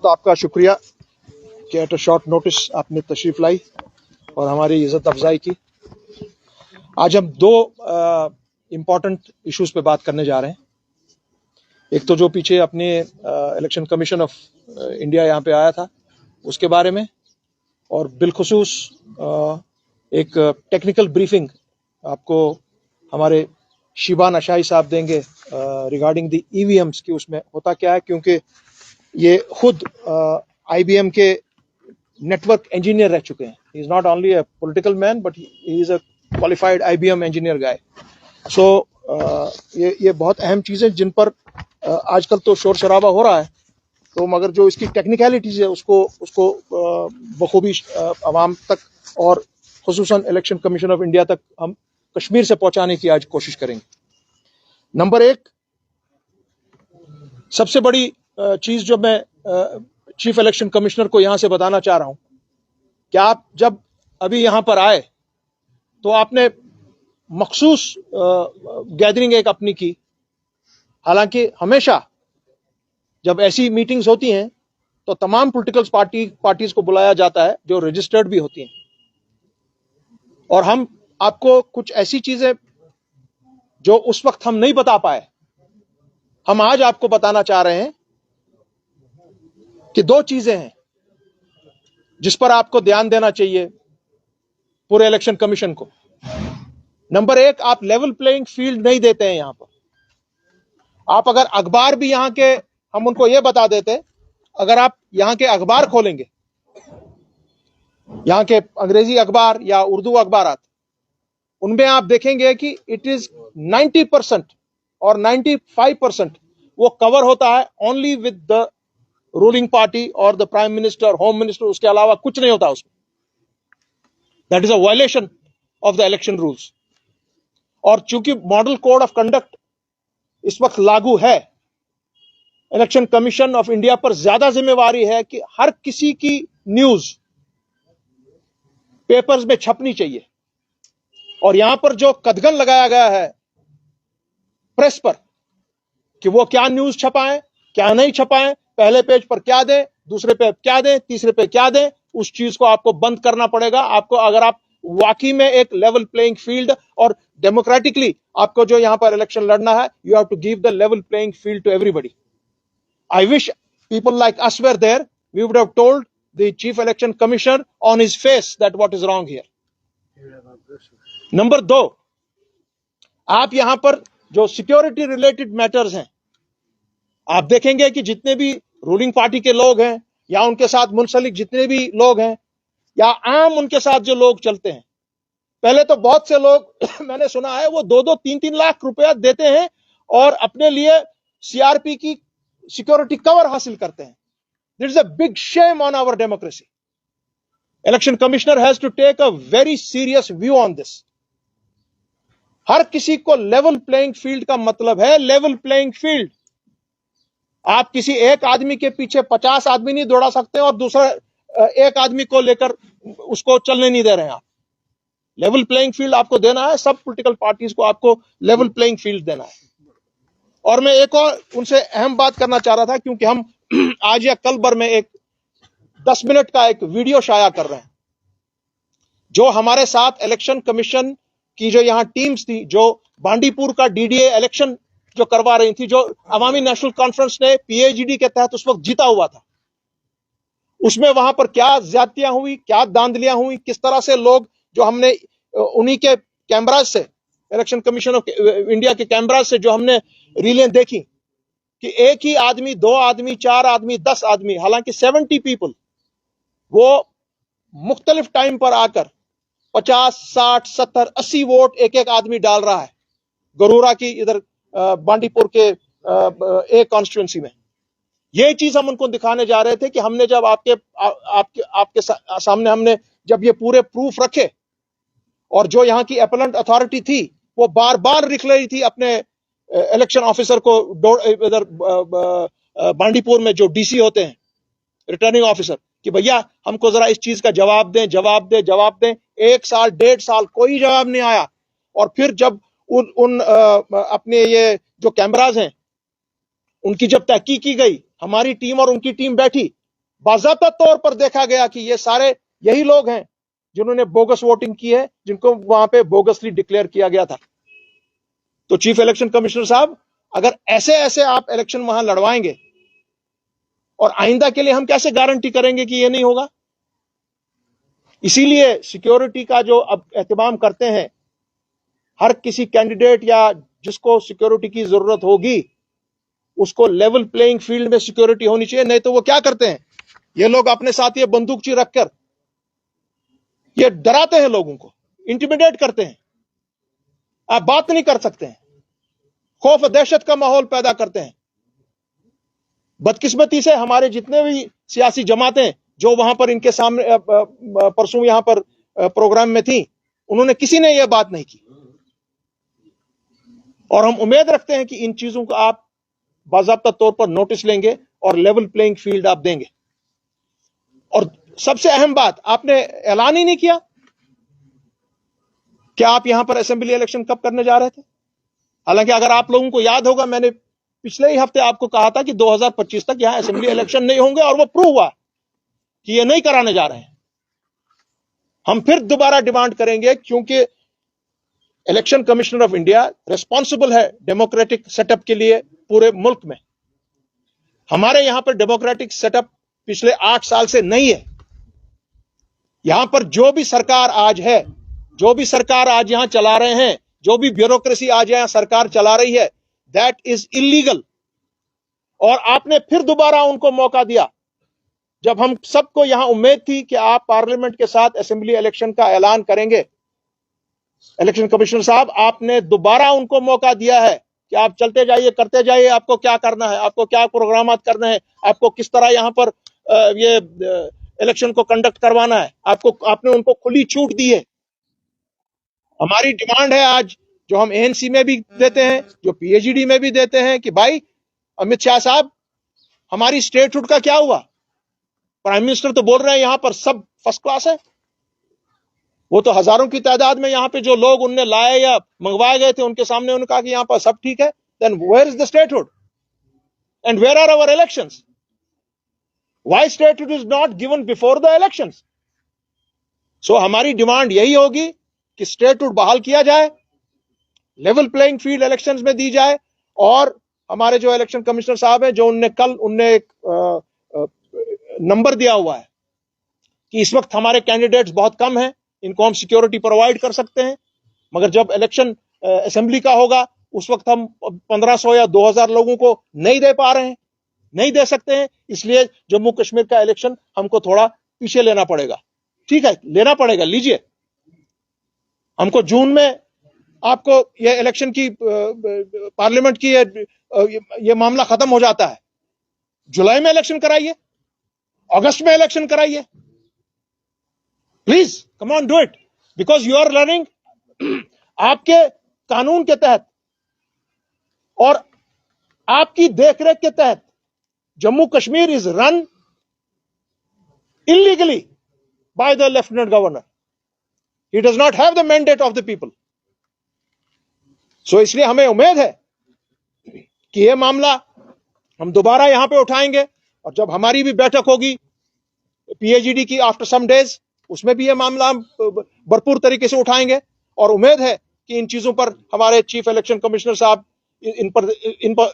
बहुत आपका शुक्रिया कि एट अ शॉर्ट नोटिस आपने तशरीफ लाई और हमारी इज्जत अफजाई की। आज हम दो इम्पॉर्टेंट इश्यूज पे बात करने जा रहे हैं। एक तो जो पीछे अपने इलेक्शन कमीशन ऑफ इंडिया यहाँ पे आया था उसके बारे में, और बिलखुसूस एक टेक्निकल ब्रीफिंग आपको हमारे शिबान अशाई साहब देंगे रिगार्डिंग द ईवीएम्स की उसमें होता क्या है, क्योंकि ये खुद आईबीएम के नेटवर्क इंजीनियर रह चुके हैं। He is not only a political man but he is a qualified IBM engineer guy. So ये बहुत अहम चीज़ें जिन पर आजकल तो शोर शराबा हो रहा है, तो मगर जो इसकी टेक्निकलिटीज है उसको बखूबी आवाम तक और खुसूसन इलेक्शन कमीशन ऑफ इंडिया तक हम कश्मीर से पहुंचाने की आज कोशिश करेंगे। नंबर एक, सबसे बड़ी चीज जो मैं चीफ इलेक्शन कमिश्नर को यहां से बताना चाह रहा हूं कि आप जब अभी यहां पर आए तो आपने मखसूस गैदरिंग एक अपनी की। हालांकि हमेशा जब ऐसी मीटिंग्स होती हैं तो तमाम पॉलिटिकल पार्टीज को बुलाया जाता है जो रजिस्टर्ड भी होती हैं, और हम आपको कुछ ऐसी चीजें जो उस वक्त हम नहीं बता पाए, हम आज आपको बताना चाह रहे हैं कि दो चीजें हैं जिस पर आपको ध्यान देना चाहिए पूरे इलेक्शन कमीशन को। नंबर एक, आप लेवल प्लेइंग फील्ड नहीं देते हैं यहां पर। आप अगर अखबार भी यहां के, हम उनको यह बता देते, अगर आप यहां के अखबार खोलेंगे, यहां के अंग्रेजी अखबार या उर्दू अखबार, उनमें आप देखेंगे कि इट इज 90% और 95% वो कवर होता है only with the ruling party और the prime minister, home minister, उसके अलावा कुछ नहीं होता उसमें। That is a violation of the election rules. और चूंकि मॉडल कोड ऑफ कंडक्ट इस वक्त लागू है, इलेक्शन कमीशन ऑफ इंडिया पर ज्यादा जिम्मेवारी है कि हर किसी की न्यूज पेपर्स में छपनी चाहिए। और यहां पर जो कदगन लगाया गया है प्रेस पर कि वो क्या न्यूज छपाएं, क्या नहीं छपाएं, पहले पेज पर क्या दें, दूसरे पे क्या दें, तीसरे पे क्या दें, उस चीज को आपको बंद करना पड़ेगा। आपको, अगर आप वाकई में एक लेवल प्लेइंग फील्ड और डेमोक्रेटिकली आपको जो यहां पर इलेक्शन लड़ना है, you have to give the level playing field to everybody. I wish people like us were there, we would have told the chief election commissioner on his face that what is wrong here. Number दो, आप यहां पर जो security related matters हैं, आप देखेंगे कि जितने भी रूलिंग पार्टी के लोग हैं या उनके साथ मुंसलिक जितने भी लोग हैं या आम उनके साथ जो लोग चलते हैं, पहले तो बहुत से लोग मैंने सुना है वो 2-2, 3-3 लाख रुपया देते हैं और अपने लिए सीआरपी की सिक्योरिटी कवर हासिल करते हैं। This is a big shame on our democracy. Election commissioner has to take a very serious view on this. हर किसी को लेवल प्लेइंग फील्ड का मतलब है लेवल प्लेइंग फील्ड। आप किसी एक आदमी के पीछे 50 आदमी नहीं दौड़ा सकते और दूसरा एक आदमी को लेकर उसको चलने नहीं दे रहे हैं आप। लेवल प्लेइंग फील्ड आपको देना है, सब पॉलिटिकल पार्टीज को आपको लेवल प्लेइंग फील्ड देना है। और मैं एक और उनसे अहम बात करना चाह रहा था, क्योंकि हम आज या कल भर में एक 10 मिनट का एक वीडियो शाया कर रहे हैं जो हमारे साथ इलेक्शन कमीशन की जो यहां टीम्स थी, जो बांडीपुर का डीडीए इलेक्शन जो करवा रही थी, जो अवामी नेशनल कॉन्फ्रेंस ने पीएजीडी के तहत उस वक्त जीता हुआ था, उसमें वहां पर क्या ज्यादतियां हुई, क्या धांधलियां हुई, किस तरह से लोग, जो हमने उन्हीं के कैमराज से, इलेक्शन कमीशन ऑफ इंडिया के कैमराज से जो हमने रीलें देखी कि एक ही आदमी, 2 आदमी, 4 आदमी, 10 आदमी, हालांकि 70 पीपल वो मुख्तलिफ टाइम पर आकर 50, 60, 70, 80 वोट एक एक आदमी डाल रहा है गरूरा की इधर बांडीपुर के एक कॉन्स्टिट्यूंसी में। यही चीज हम उनको दिखाने जा रहे थे कि हमने जब आपके सामने हमने जब ये पूरे प्रूफ रखे, और जो यहाँ की अपीलेंट अथॉरिटी थी वो बार बार लिख रही थी अपने इलेक्शन ऑफिसर को, इधर बांडीपुर में जो डीसी होते हैं, रिटर्निंग ऑफिसर, कि भैया हमको जरा इस चीज का जवाब दें, जवाब दें, जवाब दें। 1 साल 1.5 साल कोई जवाब नहीं आया। और फिर जब उन अपने ये जो कैमराज हैं उनकी जब तहकीक की गई, हमारी टीम और उनकी टीम बैठी बाज़ाब्ता तौर पर देखा गया कि ये सारे यही लोग हैं जिन्होंने बोगस वोटिंग की है, जिनको वहां पे बोगसली डिक्लेयर किया गया था। तो चीफ इलेक्शन कमिश्नर साहब, अगर ऐसे ऐसे आप इलेक्शन वहां लड़वाएंगे और आइंदा के लिए हम कैसे गारंटी करेंगे कि ये नहीं होगा? इसीलिए सिक्योरिटी का जो अब एहतमाम करते हैं, हर किसी कैंडिडेट या जिसको सिक्योरिटी की जरूरत होगी उसको लेवल प्लेइंग फील्ड में सिक्योरिटी होनी चाहिए। नहीं तो वो क्या करते हैं, ये लोग अपने साथ ये बंदूकची रखकर ये डराते हैं, लोगों को इंटिमिडेट करते हैं, आप बात नहीं कर सकते हैं, खौफ और दहशत का माहौल पैदा करते हैं। बदकिस्मती से हमारे जितने भी सियासी जमातें जो वहां पर इनके सामने परसों यहां पर प्रोग्राम में थी, उन्होंने किसी ने यह बात नहीं की। और हम उम्मीद रखते हैं कि इन चीजों को आप बाज़ाब्ता तौर पर नोटिस लेंगे और लेवल प्लेइंग फील्ड आप देंगे। और सबसे अहम बात, आपने ऐलान ही नहीं किया कि आप यहां पर असेंबली इलेक्शन कब करने जा रहे थे। हालांकि अगर आप लोगों को याद होगा, मैंने पिछले ही हफ्ते आपको कहा था कि 2025 तक यहां असेंबली इलेक्शन नहीं होंगे, और वो प्रूव हुआ कि ये नहीं कराने जा रहे हैं। हम फिर दोबारा डिमांड करेंगे, क्योंकि election commissioner of India responsible है डेमोक्रेटिक सेटअप के लिए पूरे मुल्क में। हमारे यहां पर डेमोक्रेटिक सेटअप पिछले 8 साल से नहीं है। यहां पर जो भी सरकार आज है, जो भी सरकार आज यहां चला रहे हैं, जो भी ब्यूरोक्रेसी आज यहां सरकार चला रही है, दैट इज इलीगल। और आपने फिर दोबारा उनको मौका दिया, जब हम सबको यहां उम्मीद थी कि आप पार्लियामेंट के साथ असेंबली इलेक्शन का ऐलान करेंगे। इलेक्शन कमिश्नर साहब, आपने दोबारा उनको मौका दिया है कि आप चलते जाइए, करते जाइए, आपको क्या करना है, आपको क्या प्रोग्राम करने हैं, आपको किस तरह यहां पर ये इलेक्शन को कंडक्ट करवाना है, आपने उनको खुली छूट दी है। हमारी डिमांड है आज, जो हम एएनसी में भी देते हैं, जो पीएचडी में भी देते हैं, कि भाई अमित शाह साहब, हमारी स्टेटहुड का क्या हुआ? प्राइम मिनिस्टर तो बोल रहे हैं यहां पर सब फर्स्ट क्लास है। वो तो हजारों की तादाद में यहां पे जो लोग उनने लाए या मंगवाए गए थे, उनके सामने उन्होंने कहा कि यहां पर सब ठीक है। Then where is the statehood and where are our elections? Why statehood is not given before the elections? So हमारी डिमांड यही होगी कि स्टेटहुड बहाल किया जाए, लेवल प्लेइंग फील्ड इलेक्शंस में दी जाए। और हमारे जो इलेक्शन कमिश्नर साहब हैं, जो उनने एक नंबर दिया हुआ है कि इस वक्त हमारे कैंडिडेट्स बहुत कम हैं, इनको हम सिक्योरिटी प्रोवाइड कर सकते हैं, मगर जब इलेक्शन असेंबली का होगा उस वक्त हम 1500 या 2000 लोगों को नहीं दे पा रहे हैं, नहीं दे सकते हैं। इसलिए जम्मू कश्मीर का इलेक्शन हमको थोड़ा पीछे लेना पड़ेगा। ठीक है, लेना पड़ेगा, लीजिए। हमको जून में आपको ये इलेक्शन की पार्लियामेंट की ये मामला खत्म हो जाता है, जुलाई में इलेक्शन कराइए, अगस्त में इलेक्शन कराइए, please come on, do it, because you are learning आपके कानून के तहत और आपकी देखरेख के तहत Jammu Kashmir is run illegally by the lieutenant governor. He does not have the mandate of the people. So इसलिए हमें उम्मीद है कि यह मामला हम दोबारा यहां पे उठाएंगे, और जब हमारी भी बैठक होगी पीएचडी की आफ्टर सम डेज, उसमें भी यह मामला हम भरपूर तरीके से उठाएंगे। और उम्मीद है कि इन चीजों पर हमारे चीफ इलेक्शन कमिश्नर साहब इन पर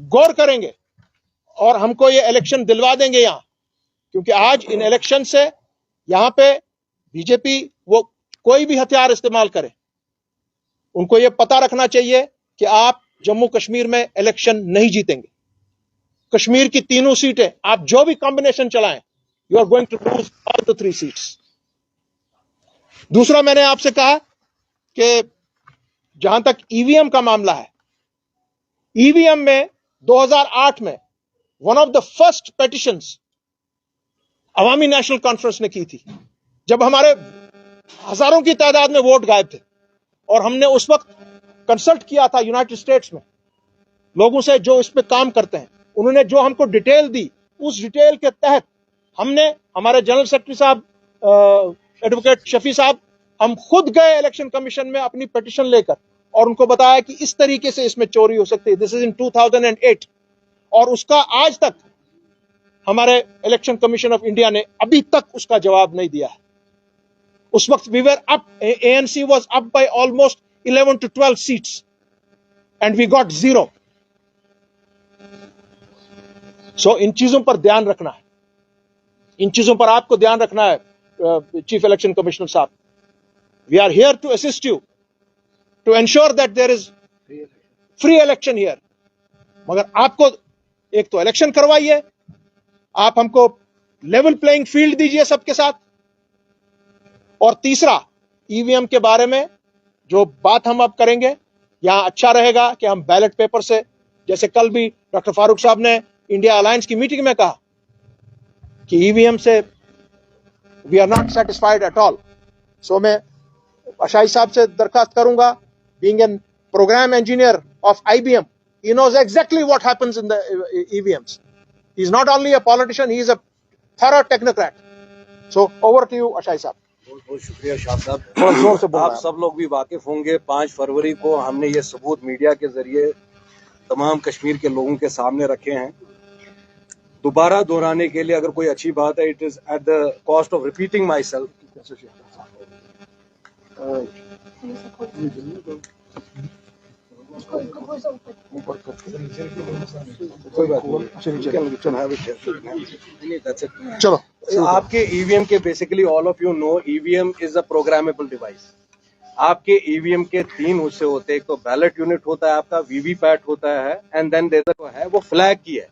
गौर करेंगे और हमको ये इलेक्शन दिलवा देंगे यहां। क्योंकि आज इन इलेक्शन से यहां पे बीजेपी वो कोई भी हथियार इस्तेमाल करे, उनको ये पता रखना चाहिए कि आप जम्मू कश्मीर में इलेक्शन नहीं जीतेंगे। कश्मीर की तीनों सीटें आप जो भी कॉम्बिनेशन चलाएं, you are going to lose all the 3 seats. दूसरा, मैंने आपसे कहा कि जहां तक ईवीएम का मामला है, ईवीएम में 2008 में one of the first petitions Awami national conference ने की थी, जब हमारे हजारों की तादाद में वोट गायब थे। और हमने उस वक्त कंसल्ट किया था यूनाइटेड स्टेट्स में लोगों से जो इस पे काम करते हैं। उन्होंने जो हमको डिटेल दी, उस डिटेल के तहत हमने, हमारे जनरल सेक्रेटरी साहब एडवोकेट शफी साहब, हम खुद गए इलेक्शन कमीशन में अपनी पिटीशन लेकर और उनको बताया कि इस तरीके से इसमें चोरी हो सकती है। This is in 2008। और उसका आज तक हमारे इलेक्शन कमीशन ऑफ इंडिया ने अभी तक उसका जवाब नहीं दिया है। उस वक्त we were up, ANC was up by almost 11 to 12 seats and we got 0। So इन चीजों पर ध्यान रखना है, इन चीजों पर आपको ध्यान रखना है चीफ इलेक्शन कमिश्नर साहब। We are here to assist you to ensure that there is free election here. मगर आपको एक तो इलेक्शन करवाइए, आप हमको लेवल प्लेइंग फील्ड दीजिए सबके साथ, और तीसरा ईवीएम के बारे में जो बात हम अब करेंगे, यहां अच्छा रहेगा कि हम बैलेट पेपर से, जैसे कल भी डॉक्टर फारूक साहब ने इंडिया अलायंस की मीटिंग में कहा कि ईवीएम से we are not satisfied at all. So मैं अशाई साहब से दरखास्त करूंगा, being an program engineer of IBM, he knows exactly what happens in the EVMs. He is not only a politician, he is a thorough technocrat. So over to you, Ashai साहब। बहुत शुक्रिया शाह साहब। आप सब लोग भी वाकिफ होंगे, 5 फरवरी को हमने ये सबूत मीडिया के जरिए तमाम कश्मीर के लोगों के सामने रखे हैं। दोबारा दोहराने के लिए अगर कोई अच्छी बात है, it is at the cost of repeating my self. चलो, आपके ईवीएम के basically all of you know EVM is a programmable device. आपके ईवीएम के 3 हिस्से होते हैं, एक तो बैलेट यूनिट होता है आपका, वीवीपैट होता है, एंड देन जो है वो फ्लैग की है।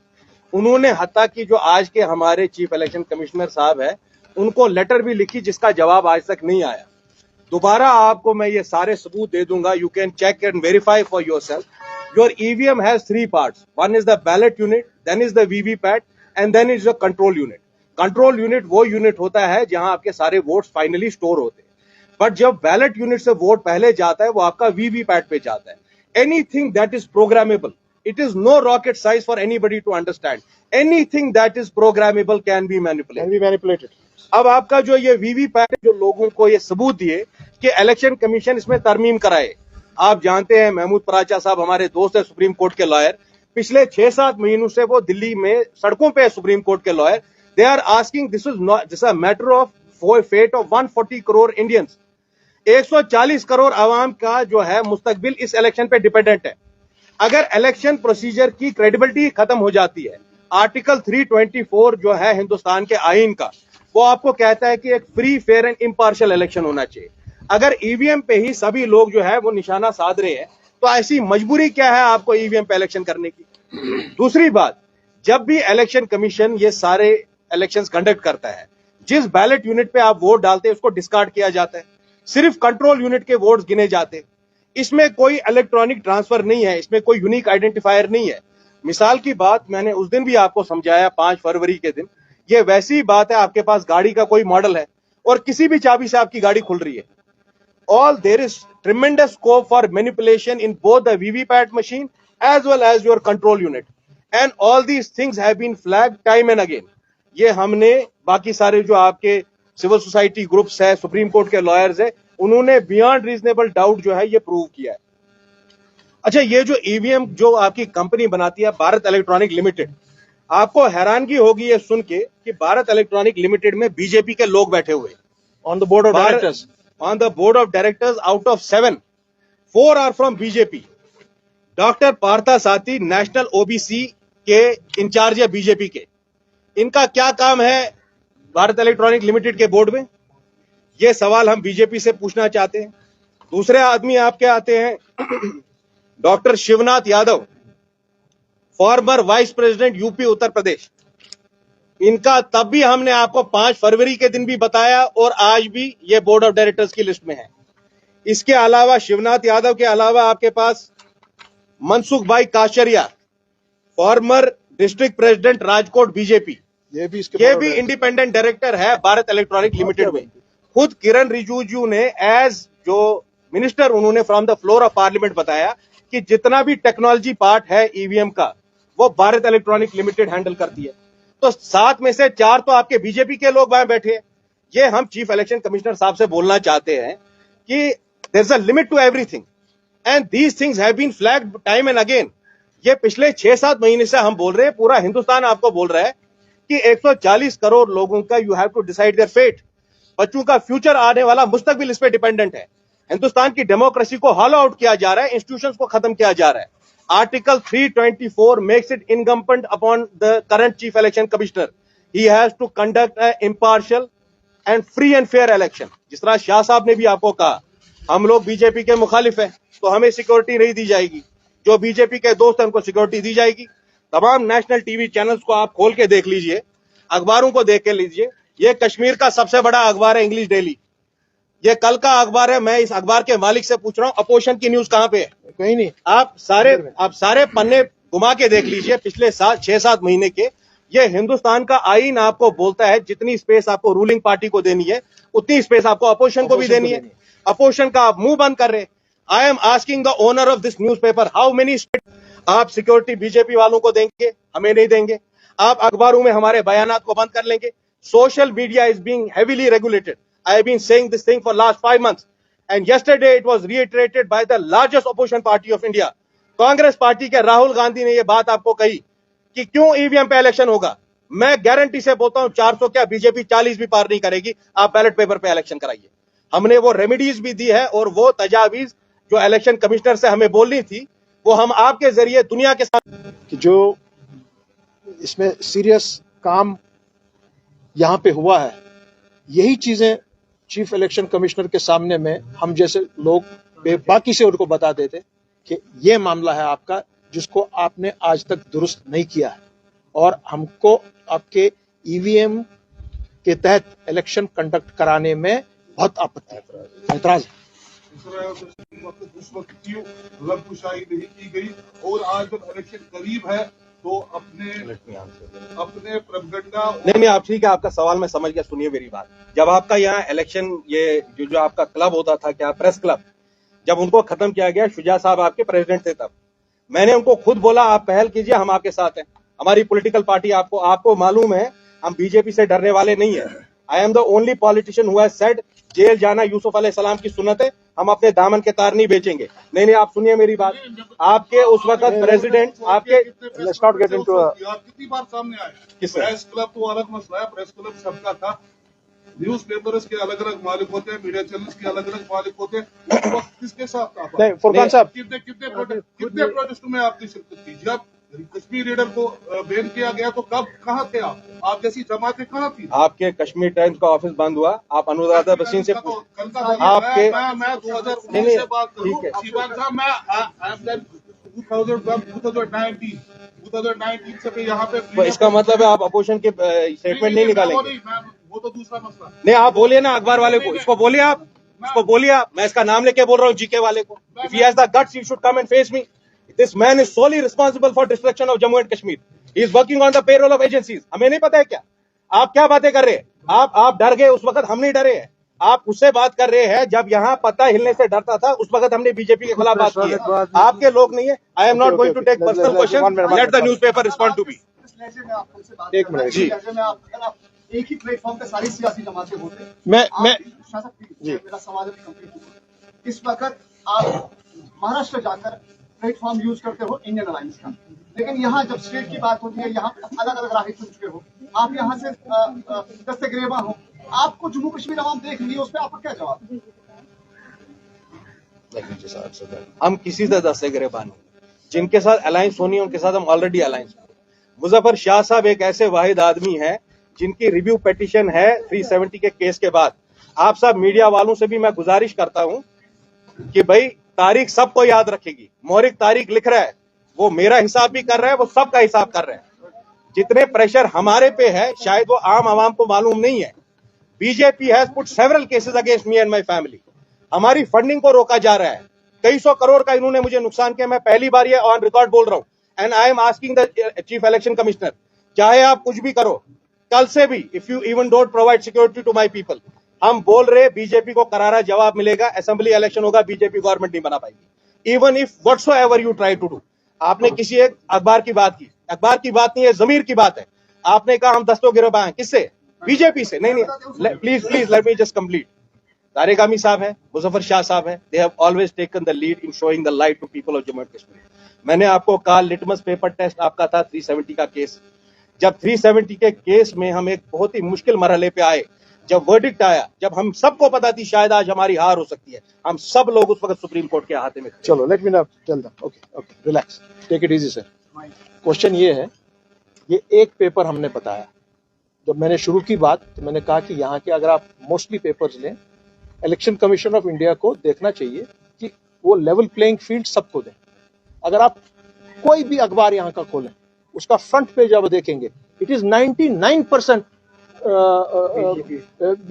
उन्होंने हत्ता की जो आज के हमारे चीफ इलेक्शन कमिश्नर साहब है, उनको लेटर भी लिखी जिसका जवाब आज तक नहीं आया। दोबारा आपको मैं ये सारे सबूत दे दूंगा, you can check and verify for yourself. Your EVM has 3 parts, one is the ballot unit, then is the VVPAT, and then is the control unit. Control unit वो यूनिट होता है जहां आपके सारे वोट्स फाइनली स्टोर होते हैं, but जब ballot unit से वोट पहले जाता है वो आपका वीवीपैट पे जाता है। Anything that is programmable, it is no rocket science for anybody to understand. Anything that is programmable can be manipulated. अब आपका जो ये वीवीपैट, जो लोगों को ये सबूत दिए कि इलेक्शन कमीशन इसमें तरमीम कराए। आप जानते हैं महमूद पराचा साहब हमारे दोस्त है, सुप्रीम कोर्ट के लॉयर, पिछले 6-7 महीनों से वो दिल्ली में सड़कों पे सुप्रीम कोर्ट के lawyer. They are asking, this is a matter of fate of 140 crore Indians. 140 crore आवाम का जो है मुस्तकबिल इस इलेक्शन पे डिपेंडेंट है। अगर इलेक्शन प्रोसीजर की क्रेडिबिलिटी खत्म हो जाती है, आर्टिकल 324 जो है हिंदुस्तान के आईन का, वो आपको कहता है कि एक free, fair and impartial election होना चाहिए। अगर ईवीएम पे ही सभी लोग जो है वो निशाना साध रहे हैं, तो ऐसी मजबूरी क्या है आपको ईवीएम पे इलेक्शन करने की। दूसरी बात, जब भी इलेक्शन कमीशन ये सारे इलेक्शंस कंडक्ट करता है, जिस बैलेट यूनिट पे आप वोट डालते हैं उसको डिस्कार्ड किया जाता है, सिर्फ कंट्रोल यूनिट के वोट्स गिने जाते हैं। इसमें कोई इलेक्ट्रॉनिक ट्रांसफर नहीं है, इसमें कोई यूनिक आइडेंटिफायर नहीं है। मिसाल की बात मैंने उस दिन भी आपको समझाया, 5 फरवरी के दिन, ये वैसी बात है आपके पास गाड़ी का कोई मॉडल है और किसी भी चाबी से आपकी गाड़ी खुल रही है। All there is tremendous scope for manipulation in both the VVPAT machine as well as your control unit, and all these things have been flagged time and again. ये हमने बाकी सारे जो आपके सिविल सोसाइटी ग्रुप्स है, supreme court के lawyers है, उन्होंने बियॉन्ड रीजनेबल डाउट जो है ये प्रूव किया है। अच्छा, ये जो ईवीएम जो आपकी कंपनी बनाती है भारत इलेक्ट्रॉनिक लिमिटेड, आपको हैरानगी होगी ये सुन के कि भारत इलेक्ट्रॉनिक लिमिटेड में बीजेपी के लोग बैठे हुए on the board of directors. On the board of directors out of 7, 4 are from BJP. Doctor Partha Sathi national OBC के इंचार्ज है बीजेपी के। इनका क्या काम है भारत इलेक्ट्रॉनिक लिमिटेड के बोर्ड में? ये सवाल हम बीजेपी से पूछना चाहते हैं। दूसरे आदमी आपके आते हैं doctor Shivnath Yadav, former vice president UP Uttar Pradesh. इनका तब भी हमने आपको 5 फरवरी के दिन भी बताया और आज भी ये बोर्ड ऑफ डायरेक्टर्स की लिस्ट में है। इसके अलावा शिवनाथ यादव के अलावा आपके पास Mansukh bhai Kashariya, former district president Rajkot BJP, ये भी इंडिपेंडेंट डायरेक्टर है भारत इलेक्ट्रॉनिक लिमिटेड में। खुद किरण रिजिजू ने एज जो मिनिस्टर, उन्होंने from the floor of parliament बताया कि जितना भी टेक्नोलॉजी पार्ट है ईवीएम का, वो भारत इलेक्ट्रॉनिक लिमिटेड हैंडल करती है। तो 7 में से 4 तो आपके बीजेपी के लोग वहां बैठे हैं। ये हम चीफ इलेक्शन कमिश्नर साहब से बोलना चाहते हैं कि there is a limit to everything and these things have been flagged time and again. ये पिछले 6-7 महीने से हम बोल रहे हैं, पूरा हिंदुस्तान आपको बोल रहा है कि 140 करोड़ लोगों का you have to decide their fate. बच्चों का फ्यूचर, आने वाला मुस्तकबिल इस पे डिपेंडेंट है। हिंदुस्तान की डेमोक्रेसी को हॉलो आउट किया जा रहा है, इंस्टीट्यूशंस को खत्म किया जा रहा है। Article 324 makes it incumbent upon the current chief election commissioner, he has to conduct a impartial and free and fair election. जिस तरह शाह साहब ने भी आपको कहा, हम लोग बीजेपी के मुखालिफ हैं तो हमें सिक्योरिटी नहीं दी जाएगी, जो बीजेपी के दोस्त हैं उनको सिक्योरिटी दी जाएगी। तमाम नेशनल टीवी चैनल्स को आप खोल के देख लीजिए, अखबारों को देख के लीजिए, ये कश्मीर का सबसे बड़ा अखबार है इंग्लिश डेली, ये कल का अखबार है। मैं इस अखबार के मालिक से पूछ रहा हूं, अपोजिशन की न्यूज कहां पे है? कहीं नहीं। आप सारे पन्ने घुमा के देख लीजिए पिछले 6-7 महीने के। ये हिंदुस्तान का आईन आपको बोलता है जितनी स्पेस आपको रूलिंग पार्टी को देनी है उतनी स्पेस आपको अपोजिशन को भी देनी है। अपोजिशन का आप मुंह बंद कर रहे। आई am asking the owner of this newspaper, how many आप सिक्योरिटी बीजेपी वालों को देंगे? हमें नहीं देंगे। आप अखबारों में हमारे बयानात को बंद कर लेंगे। Social media is being heavily regulated. I have been saying this thing for last 5 months, and yesterday it was reiterated by the largest opposition party of India. Congress party के राहुल गांधी ने यह बात आपको कही कि क्यों ईवीएम पे इलेक्शन होगा। मैं गारंटी से बोलता हूं 400 क्या बीजेपी 40 भी पार नहीं करेगी। आप बैलेट पेपर पे इलेक्शन कराइए। हमने वो रेमेडीज भी दी है और वो तजावीज जो इलेक्शन कमिश्नर से हमें बोलनी थी वो हम आपके जरिए दुनिया के साथ कि जो इसमें सीरियस काम यहां पे हुआ है, यही चीजें चीफ इलेक्शन कमिश्नर के सामने में हम जैसे लोग बेबाकी से उनको बता देते कि ये मामला है आपका जिसको आपने आज तक दुरुस्त नहीं किया है और हमको आपके ईवीएम के तहत इलेक्शन कंडक्ट कराने में बहुत आपत्ति है, ऐतराज है। उस वक्त क्यों लबकुशाई नहीं की गई और आज जब इलेक्शन करीब है तो अपने प्रोपेगेंडा। नहीं आप ठीक है, आपका सवाल मैं समझ गया। सुनिए मेरी बात। जब आपका यहाँ इलेक्शन ये जो आपका क्लब होता था, क्या प्रेस क्लब, जब उनको खत्म किया गया, शुजा साहब आपके प्रेसिडेंट थे, तब मैंने उनको खुद बोला आप पहल कीजिए, हम आपके साथ हैं। हमारी पॉलिटिकल पार्टी आपको मालूम है हम बीजेपी से डरने वाले नहीं है। I am the only politician who has said जेल जाना यूसुफ अलैहिस्सलाम की सुन्नत है, हम अपने दामन के तार नहीं बेचेंगे। नहीं आप सुनिए मेरी बात। आपके उस वक्त प्रेसिडेंट आपके लेट्स नॉट गेट इनटू कितनी बार सामने आए प्रेस क्लब तो अलग मसला है, प्रेस क्लब सबका था। न्यूज पेपर्स के अलग अलग मालिक होते हैं, मीडिया चैनल्स के अलग अलग मालिक होते हैं। उस वक्त किसके साथ था? नहीं फुरकान साहब, कितने प्रोटेस्ट में आपने शिरकत की? जब कश्मीर रीडर को बैन किया गया तो कब कहाँ थे आप जैसी जमातें कहाँ थी? आपके कश्मीर टाइम्स का ऑफिस बंद हुआ, आप अनुराधा बसीन से आपके मैं 2019 से बात करूँ, मैं 2019 से यहाँ पे। इसका मतलब है आप अपोजिशन के स्टेटमेंट नहीं निकालेंगे? वो तो दूसरा मसला। नहीं आप बोलिए ना अखबार वाले को, इसको बोलिए आप, मैं इसका नाम लेके बोल रहा हूँ जीके वाले को। If he has the guts he should come and face me. This man is solely responsible for destruction of Jammu and Kashmir. He is working on the payroll of agencies. हमें नहीं पता है क्या? आप क्या बातें कर रहे हैं? आप डर गए उस वक्त, हम नहीं डरे हैं। आप उससे बात कर रहे हैं जब यहाँ पता हिलने से डरता था, उस वक्त हमने बीजेपी के खिलाफ बात की है। आपके लोग नहीं है। I am not going to take personal question, let the newspaper respond to me. एक मिनट जी, एक ही प्लेटफॉर्म पे सारी सियासी जमातें होते हैं। मैं जी मेरा सवाल इस वक्त आप महाराष्ट्र जाकर प्लेटफॉर्म यूज करते हो इंडियन अलायंस का, लेकिन यहाँ जब स्टेट की बात होती है, यहाँ अलग अलग राहें चुन चुके हो, आप यहाँ से दस्तगिरेबा हो, आपको जम्मू कश्मीर अवाम देख रही है, उस पर आपका क्या जवाब? हम किसी से दस्तगिरेबा नहीं, जिनके साथ अलायंस होनी है उनके साथ हम ऑलरेडी अलायंस। मुजफ्फर शाह साहब एक ऐसे वाहिद आदमी है जिनकी रिव्यू पिटीशन है 370 के केस के बाद। आप सब मीडिया वालों से भी मैं गुजारिश करता हूं कि भाई तारीख सबको याद रखेगी। मोहरिक तारीख लिख रहा है, वो मेरा हिसाब भी कर रहा है, वो सबका हिसाब कर रहा है। जितने प्रेशर हमारे पे है शायद वो आम आवाम को मालूम नहीं है। BJP has put several cases against me and my family. हमारी फंडिंग को रोका जा रहा है। कई सौ करोड़ का इन्होंने मुझे नुकसान किया। मैं पहली बार ये ऑन रिकॉर्ड बोल रहा हूं and I am asking the chief election commissioner, चाहे आप कुछ भी करो, कल से भी if you even don't provide security to my people, हम बोल रहे बीजेपी को करारा जवाब मिलेगा। असेंबली इलेक्शन होगा, बीजेपी गवर्नमेंट नहीं बना पाएगी, even if whatsoever you try to do. आपने किसी एक अखबार की बात की, अखबार की बात नहीं है, जमीर की बात है। आपने कहा हम दस्तगिरबा हैं, किससे? बीजेपी से। नहीं please let me just complete. Tariq आमी साहब है, मुजफ्फर शाह साहब है, they have always taken the lead in showing the light to people of Jammu and Kashmir. मैंने आपको कहा लिटमस पेपर टेस्ट आपका था 370 का केस। जब 370 के केस में हम एक बहुत ही मुश्किल मरहले पे आए, जब वर्डिक्ट आया, जब हम सबको पता थी शायद आज हमारी हार हो सकती है, हम सब लोग उस वक्त सुप्रीम कोर्ट के हाथे में थे। चलो, let me not tell them. Okay, relax, take it easy sir. Question ये है, ये एक पेपर हमने बताया। जब मैंने शुरू की बात तो मैंने कहा कि यहाँ के अगर आप मोस्टली पेपर्स लें, इलेक्शन कमीशन ऑफ इंडिया को देखना चाहिए कि वो लेवल प्लेइंग फील्ड सबको दें। अगर आप कोई भी अखबार यहाँ का खोलें, उसका फ्रंट पेज आप देखेंगे, it is 99%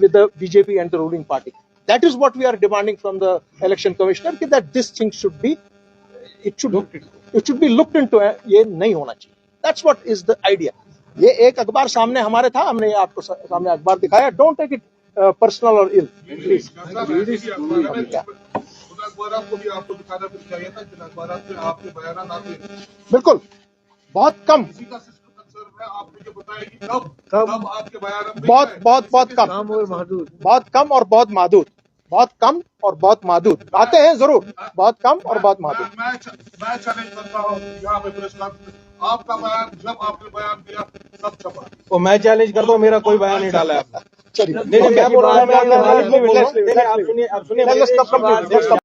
with the BJP and the ruling party. That is what we are demanding from the election commissioner, that this thing should be, it should be looked into. ये नहीं होना चाहिए. That's what is the idea. ये एक अखबार सामने हमारे था, हमने आपको सामने अखबार दिखाया. Don't take it personal or ill, please. अखबार को भी आपको दिखाना फिर चाहिए था कि अखबार में आपके बयान आते हैं। बिल्कुल, बहुत कम, इसी का सिस्टम कंसर्न है। आप मुझे बताइए कि कब आपके बयान बहुत कम, बहुत कम और बहुत महदूद, बहुत कम और बहुत महदूद आते हैं जरूर, बहुत कम और बहुत महदूद। मैं चैलेंज करता हूँ यहाँ पे प्रेस कॉन्फ्रेंस, आपका बयान जब आपने बयान दिया सब छपा। तो मैं चैलेंज करता हूँ, मेरा कोई बयान नहीं डाला है आपने। चलिए, नहीं, मैं बोल रहा हूँ, आप सुनिए